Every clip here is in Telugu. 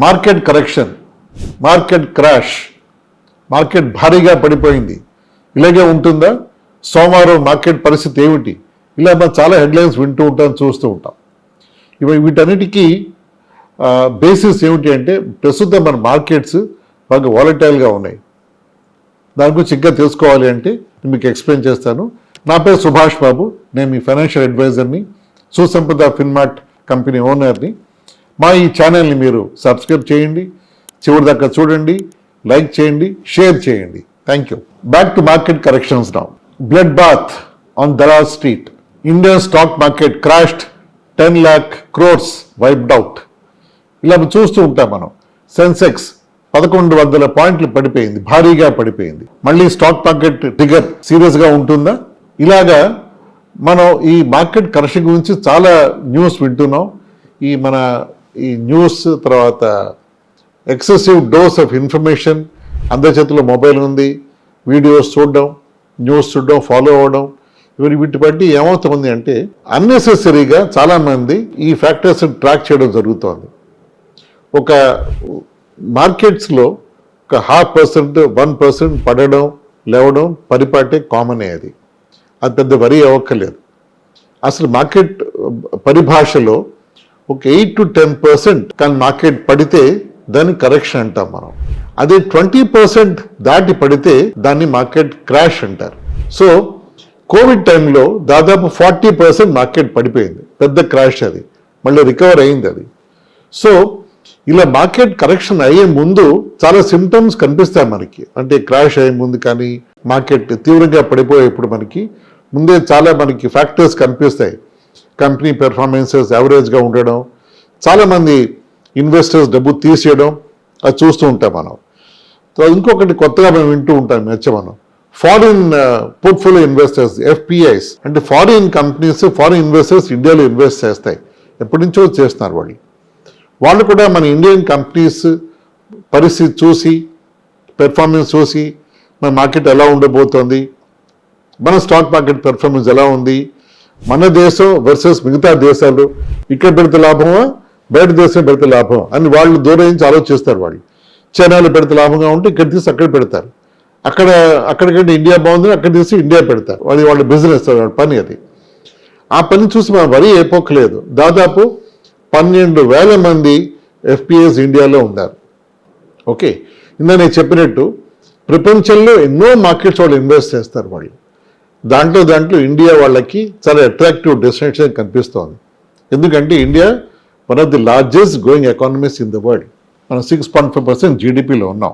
Market correction, market crash, market భారీగా పడిపోయింది, ఇలాగే ఉంటుందా, సోమవారం మార్కెట్ పరిస్థితి ఏమిటి, ఇలా మనం చాలా హెడ్లైన్స్ వింటూ ఉంటాం, చూస్తూ ఉంటాం. వీటన్నిటికీ బేసిస్ ఏమిటి అంటే ప్రస్తుతం మన మార్కెట్స్ బాగా వాలటైల్గా ఉన్నాయి. దాని గురించి ఇంకా తెలుసుకోవాలి అంటే మీకు ఎక్స్ప్లెయిన్ చేస్తాను. నా పేరు సుభాష్ బాబు, నేను మీ ఫైనాన్షియల్ అడ్వైజర్ని, సుసంపద ఫిన్మార్ట్ కంపెనీ ఓనర్ని. మా ఈ ఛానల్ని మీరు సబ్స్క్రైబ్ చేయండి, చివరి దాకా చూడండి, లైక్ చేయండి, షేర్ చేయండి. Thank you. Back to market corrections now. Blood bath on Dalal street. Indian stock market crashed, 10 lakh crores wiped out. ఇలా చూస్తూ ఉంటాం మనం. సెన్సెక్స్ 1100 పాయింట్లు పడిపోయింది, భారీగా పడిపోయింది. మళ్ళీ స్టాక్ మార్కెట్ ట్రిగర్ సీరియస్గా ఉంటుందా? ఇలాగా మనం ఈ మార్కెట్ కరెక్షన్ గురించి చాలా న్యూస్ వింటున్నాం. ఈ న్యూస్ తర్వాత ఎక్సెసివ్ డోస్ ఆఫ్ ఇన్ఫర్మేషన్, అందరి చేతిలో మొబైల్ ఉంది, వీడియోస్ చూడడం, న్యూస్ చూడడం, ఫాలో అవ్వడం, వీటి బట్టి ఏమవుతుంది అంటే అన్నెసెసరీగా చాలామంది ఈ ఫ్యాక్టర్స్ ట్రాక్ చేయడం జరుగుతోంది. ఒక మార్కెట్స్లో ఒక 0.5%, 1% పడడం, లేవడం పరిపాటే కామనే. అది పెద్ద వరి అవ్వక్కర్లేదు. అసలు మార్కెట్ పరిభాషలో ఒక 8 to 10% కానీ మార్కెట్ పడితే దాన్ని కరెక్షన్ అంటాం మనం. అదే 20% దాటి పడితే దాన్ని మార్కెట్ క్రాష్ అంటారు. సో కోవిడ్ టైంలో దాదాపు 40% మార్కెట్ పడిపోయింది, పెద్ద క్రాష్. అది మళ్ళీ రికవర్ అయింది అది. సో ఇలా మార్కెట్ కరెక్షన్ అయ్యే ముందు చాలా సిమ్టమ్స్ కనిపిస్తాయి మనకి. అంటే క్రాష్ అయ్యే ముందు కానీ మార్కెట్ తీవ్రంగా పడిపోయేప్పుడు మనకి ముందే చాలా మనకి ఫ్యాక్టర్స్ కనిపిస్తాయి. కంపెనీ పెర్ఫార్మెన్సెస్ యావరేజ్గా ఉండడం, చాలామంది ఇన్వెస్టర్స్ డబ్బు తీసేయడం, అది చూస్తూ ఉంటాం మనం. ఇంకొకటి కొత్తగా మనం వింటూ ఉంటాం మనం, ఫారిన్ పోర్ట్ఫోలియో ఇన్వెస్టర్స్, FPIs అంటే ఫారిన్ కంపెనీస్, ఫారిన్ ఇన్వెస్టర్స్ ఇండియాలో ఇన్వెస్ట్ చేస్తాయి, ఎప్పటి నుంచో చేస్తున్నారు వాళ్ళు కూడా మన ఇండియన్ కంపెనీస్ పరిస్థితి చూసి, పెర్ఫార్మెన్స్ చూసి, మన మార్కెట్ ఎలా ఉండబోతోంది, మన స్టాక్ మార్కెట్ పెర్ఫార్మెన్స్ ఎలా ఉంది, మన దేశం వర్సెస్ మిగతా దేశాలు, ఇక్కడ పెడితే లాభమా, బయట దేశం పెడితే లాభం అని వాళ్ళు దూరం నుంచి ఆలోచిస్తారు. వాళ్ళు చైనాలో పెడితే లాభంగా ఉంటే ఇక్కడ తీసి అక్కడ పెడతారు, అక్కడికంటే ఇండియా బాగుంది అక్కడ తీసి ఇండియా పెడతారు. అది వాళ్ళ బిజినెస్, వాళ్ళ పని. అది ఆ పని చూసి మనం వరి అయిపోకలేదు. దాదాపు 12,000 మంది FPIs ఇండియాలో ఉన్నారు. ఓకే, ఇందా నేను చెప్పినట్టు ప్రపంచంలో ఎన్నో మార్కెట్స్ వాళ్ళు ఇన్వెస్ట్ చేస్తారు. వాళ్ళు దాంట్లో ఇండియా వాళ్ళకి చాలా అట్రాక్టివ్ డెస్టినేషన్ కనిపిస్తోంది. ఎందుకంటే India one of the largest growing economies in the world. మనం 6.5% GDPలో ఉన్నాం.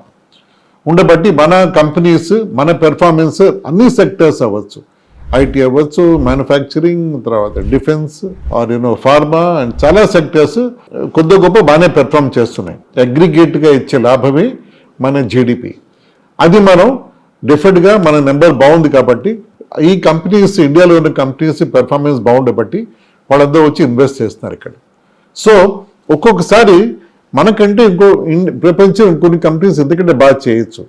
ఉండబట్టి మన కంపెనీస్, మన పెర్ఫార్మెన్స్ అన్ని సెక్టర్స్ అవ్వచ్చు, IT అవ్వచ్చు, మ్యానుఫ్యాక్చరింగ్, తర్వాత డిఫెన్స్ ఆర్ ఫార్మా అండ్ చాలా సెక్టర్స్ కొద్ది గొప్ప బాగానే పెర్ఫార్మ్ చేస్తున్నాయి. అగ్రిగేట్గా ఇచ్చే లాభమే మన GDP. అది మనం డెఫినెట్గా మన నెంబర్ బాగుంది కాబట్టి ఈ కంపెనీస్, ఇండియాలో ఉన్న కంపెనీస్ పెర్ఫార్మెన్స్ బాగుండబట్టి వాళ్ళందరూ వచ్చి ఇన్వెస్ట్ చేస్తున్నారు ఇక్కడ. సో ఒక్కొక్కసారి మనకంటే ప్రపంచం కొన్ని కంపెనీస్ ఎందుకంటే బాగా చేయొచ్చు,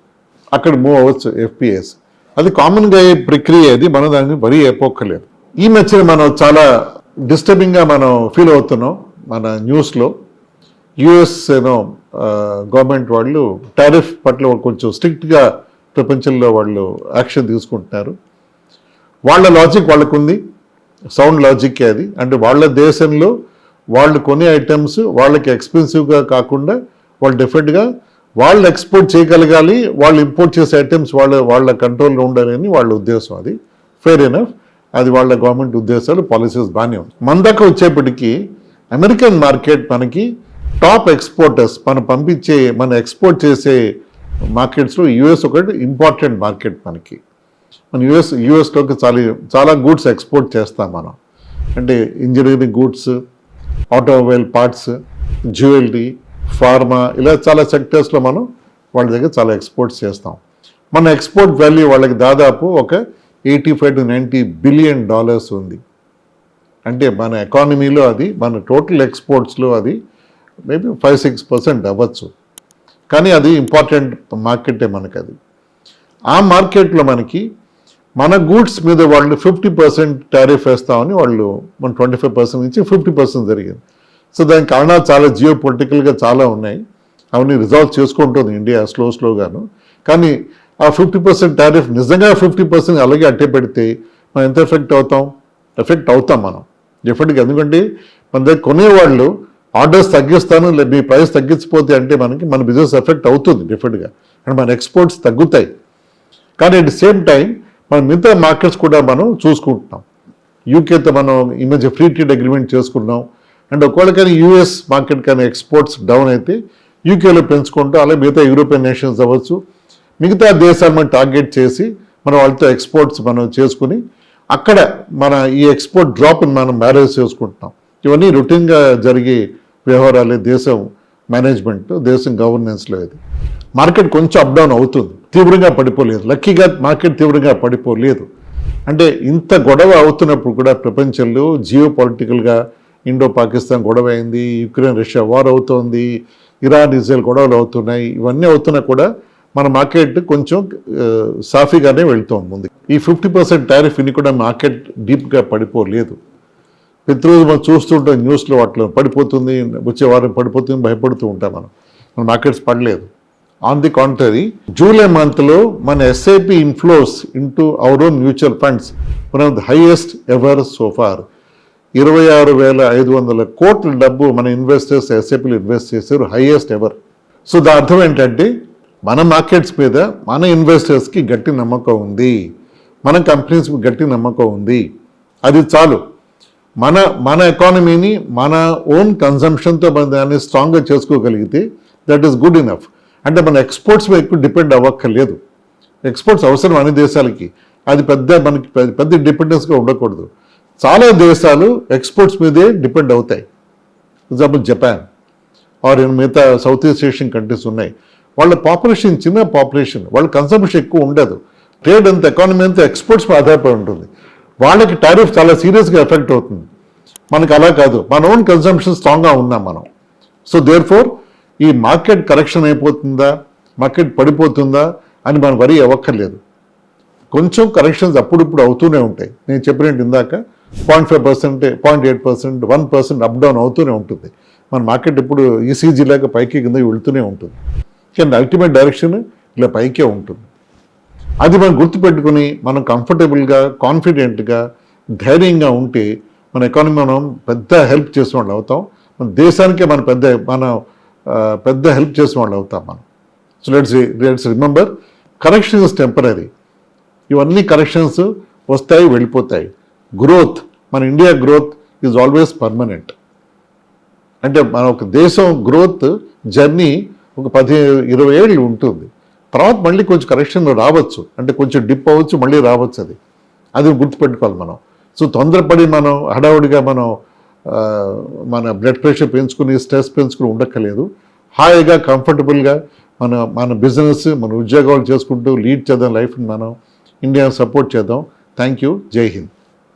అక్కడ మూవ్ అవ్వచ్చు FPIs. అది కామన్గా అయ్యే ప్రక్రియ. అది మనం దాన్ని వరి అయిపోక్కర్లేదు. ఈ మధ్యన మనం చాలా డిస్టర్బింగ్గా మనం ఫీల్ అవుతున్నాం. మన న్యూస్లో US గవర్నమెంట్ వాళ్ళు టారిఫ్ పట్ల కొంచెం స్ట్రిక్ట్గా ప్రపంచంలో వాళ్ళు యాక్షన్ తీసుకుంటున్నారు. వాళ్ళ లాజిక్ వాళ్ళకు ఉంది, సౌండ్ లాజిక్ అది. అంటే వాళ్ళ దేశంలో వాళ్ళు కొనే ఐటమ్స్ వాళ్ళకి ఎక్స్పెన్సివ్గా కాకుండా వాళ్ళు డెఫినెట్గా వాళ్ళు ఎక్స్పోర్ట్ చేయగలగాలి, వాళ్ళు ఇంపోర్ట్ చేసే ఐటమ్స్ వాళ్ళ కంట్రోల్లో ఉండాలని వాళ్ళ ఉద్దేశం. అది ఫెయిర్ ఎనఫ్, అది వాళ్ళ గవర్నమెంట్ ఉద్దేశాలు, పాలసీస్ బాగానే ఉంది. మన దాకా వచ్చేప్పటికీ అమెరికన్ మార్కెట్ మనకి టాప్ ఎక్స్పోర్టర్స్, మనం ఎక్స్పోర్ట్ చేసే మార్కెట్స్లో US ఒకటి ఇంపార్టెంట్ మార్కెట్ మనకి. మన యూఎస్లోకి చాలా గూడ్స్ ఎక్స్పోర్ట్ చేస్తాం మనం. అంటే engineering goods, automobile parts, jewellery, pharma, ఇలా చాలా సెక్టర్స్లో మనం వాళ్ళ దగ్గర చాలా ఎక్స్పోర్ట్స్ చేస్తాం. మన ఎక్స్పోర్ట్ వాల్యూ వాళ్ళకి దాదాపు ఒక $85 to 90 billion ఉంది. అంటే మన ఎకానమీలో అది, మన టోటల్ ఎక్స్పోర్ట్స్లో అది మేబీ 5-6% అవ్వచ్చు. కానీ అది ఇంపార్టెంట్ మార్కెటే మనకు. అది ఆ మార్కెట్లో మనకి మన గూడ్స్ మీద వాళ్ళు 50% టారిఫ్ వేస్తామని వాళ్ళు మన 25% నుంచి 50% జరిగింది. సో దాని కారణాలు చాలా జియో పొలిటికల్గా చాలా ఉన్నాయి. అవన్నీ రిజాల్వ్ చేసుకుంటుంది ఇండియా స్లోగాను. కానీ ఆ 50% టారిఫ్ నిజంగా 50% అలాగే అట్టే పెడితే మనం ఎంత ఎఫెక్ట్ అవుతాం మనం డెఫినెట్గా. ఎందుకంటే మన దగ్గర కొనేవాళ్ళు ఆర్డర్స్ తగ్గిస్తాను లేదు మీ ప్రైస్ తగ్గించిపోతే అంటే మన బిజినెస్ ఎఫెక్ట్ అవుతుంది డెఫినెట్గా, అండ్ మన ఎక్స్పోర్ట్స్ తగ్గుతాయి. కానీ అట్ ది సేమ్ టైం మన మిగతా మార్కెట్స్ కూడా మనం చూసుకుంటున్నాం. యూకేతో మనం ఈ మధ్య ఫ్రీ ట్రేడ్ అగ్రిమెంట్ చేసుకున్నాం. అండ్ ఒకవేళ కానీ యూఎస్ మార్కెట్ కానీ ఎక్స్పోర్ట్స్ డౌన్ అయితే యూకేలో పెంచుకుంటూ అలాగే మిగతా యూరోపియన్ నేషన్స్ అవ్వచ్చు, మిగతా దేశాలు మనం టార్గెట్ చేసి మనం వాళ్ళతో ఎక్స్పోర్ట్స్ మనం చేసుకుని అక్కడ మన ఈ ఎక్స్పోర్ట్ డ్రాప్ని మనం మేనేజ్ చేసుకుంటున్నాం. ఇవన్నీ రొటీన్గా జరిగే వ్యవహారాలే దేశం మేనేజ్మెంట్, దేశం గవర్నెన్స్లో. ఇది మార్కెట్ కొంచెం అప్ డౌన్ అవుతుంది, తీవ్రంగా పడిపోలేదు. లక్కీగా మార్కెట్ తీవ్రంగా పడిపోలేదు. అంటే ఇంత గొడవ అవుతున్నప్పుడు కూడా ప్రపంచంలో జియో పొలిటికల్గా ఇండో పాకిస్తాన్ గొడవ అయింది, యుక్రెయిన్ రష్యా వార్ అవుతోంది, ఇరాన్ ఇజ్రాయెల్ గొడవలు అవుతున్నాయి. ఇవన్నీ అవుతున్నా కూడా మన మార్కెట్ కొంచెం సాఫీగానే వెళ్తోంది ముందు. ఈ 50% టారిఫ్ ఇన్ని కూడా మార్కెట్ డీప్గా పడిపోలేదు. ప్రతిరోజు మనం చూస్తుంటాం న్యూస్లో అట్లా పడిపోతుంది, వచ్చే వారం పడిపోతుంది, భయపడుతూ ఉంటాం మన మార్కెట్స్ పడలేదు. ఆన్ ది కాంట్రరీ జూలై మంత్లో మన SIP inflows into our own mutual funds one of the highest ever so far. 26,500 కోట్ల డబ్బు మన ఇన్వెస్టర్స్ ఎస్ఐపిలు ఇన్వెస్ట్ చేశారు, హైయెస్ట్ ఎవర్. సో దాని అర్థం ఏంటంటే మన మార్కెట్స్ మీద మన ఇన్వెస్టర్స్కి గట్టి నమ్మకం ఉంది, మన కంపెనీస్కి గట్టి నమ్మకం ఉంది. అది చాలు. మన ఎకానమీని మన ఓన్ కన్సంప్షన్తో మన దాన్ని స్ట్రాంగ్గా చేసుకోగలిగితే దట్ ఈస్ గుడ్ ఇనఫ్. అంటే మన ఎక్స్పోర్ట్స్ మీద ఎక్కువ డిపెండ్ అవ్వక్కర్లేదు. ఎక్స్పోర్ట్స్ అవసరం అన్ని దేశాలకి, అది మనకి పెద్ద డిపెండెన్స్గా ఉండకూడదు. చాలా దేశాలు ఎక్స్పోర్ట్స్ మీదే డిపెండ్ అవుతాయి. ఎగ్జాంపుల్ జపాన్ ఆర్ మిగతా సౌత్ ఈస్ట్ ఏషియన్ కంట్రీస్ ఉన్నాయి. వాళ్ళ పాపులేషన్ చిన్న పాపులేషన్, వాళ్ళ కన్సంప్షన్ ఎక్కువ ఉండదు. ట్రేడ్ అంత ఎకానమీ అంతా ఎక్స్పోర్ట్స్ మీద ఆధారపడి ఉంటుంది. వాళ్ళకి టారిఫ్ చాలా సీరియస్గా ఎఫెక్ట్ అవుతుంది. మనకి అలా కాదు, మన ఓన్ కన్సంప్షన్ స్ట్రాంగ్గా ఉన్నాం మనం. సో దేర్ ఫోర్ ఈ మార్కెట్ కరెక్షన్ అయిపోతుందా, మార్కెట్ పడిపోతుందా అని మనం వరీ అవ్వక్కర్లేదు. కొంచెం కరెక్షన్స్ అప్పుడిప్పుడు అవుతూనే ఉంటాయి. నేను చెప్పినట్టు ఇందాక 0.5%, 0.8%, 1% అప్ డౌన్ అవుతూనే ఉంటుంది. మన మార్కెట్ ఇప్పుడు ఈసీజీ లాగా పైకి కింద వెళ్తూనే ఉంటుంది. కానీ అల్టిమేట్ డైరెక్షన్ ఇలా పైకే ఉంటుంది. అది మనం గుర్తుపెట్టుకుని మనం కంఫర్టబుల్గా, కాన్ఫిడెంట్గా, ధైర్యంగా ఉంటే మన ఎకానమీ మనం పెద్ద హెల్ప్ చేసిన వాళ్ళు అవుతాం. మన దేశానికే మన పెద్ద హెల్ప్ చేసిన వాళ్ళు అవుతాం మనం. So let's remember, correction is temporary. ఇవన్నీ కరెక్షన్స్ వస్తాయి, వెళ్ళిపోతాయి. గ్రోత్, మన India growth is always permanent. అంటే మన ఒక దేశం గ్రోత్ జర్నీ ఒక 10-20 ఏళ్ళు ఉంటుంది. తర్వాత మళ్ళీ కొంచెం కరెక్షన్ రావచ్చు, అంటే కొంచెం డిప్ అవ్వచ్చు, మళ్ళీ రావచ్చు. అది గుర్తుపెట్టుకోవాలి మనం. సో తొందరపడి మనం హడావుడిగా మన బ్లడ్ ప్రెషర్ పెంచుకుని, స్ట్రెస్ పెంచుకుని ఉండక్కర్లేదు. హాయిగా, కంఫర్టబుల్గా మన బిజినెస్, మన ఉద్యోగాలు చేసుకుంటూ లీడ్ చేద్దాం లైఫ్ని. మనం ఇండియాని సపోర్ట్ చేద్దాం. Thank you. జై హింద్.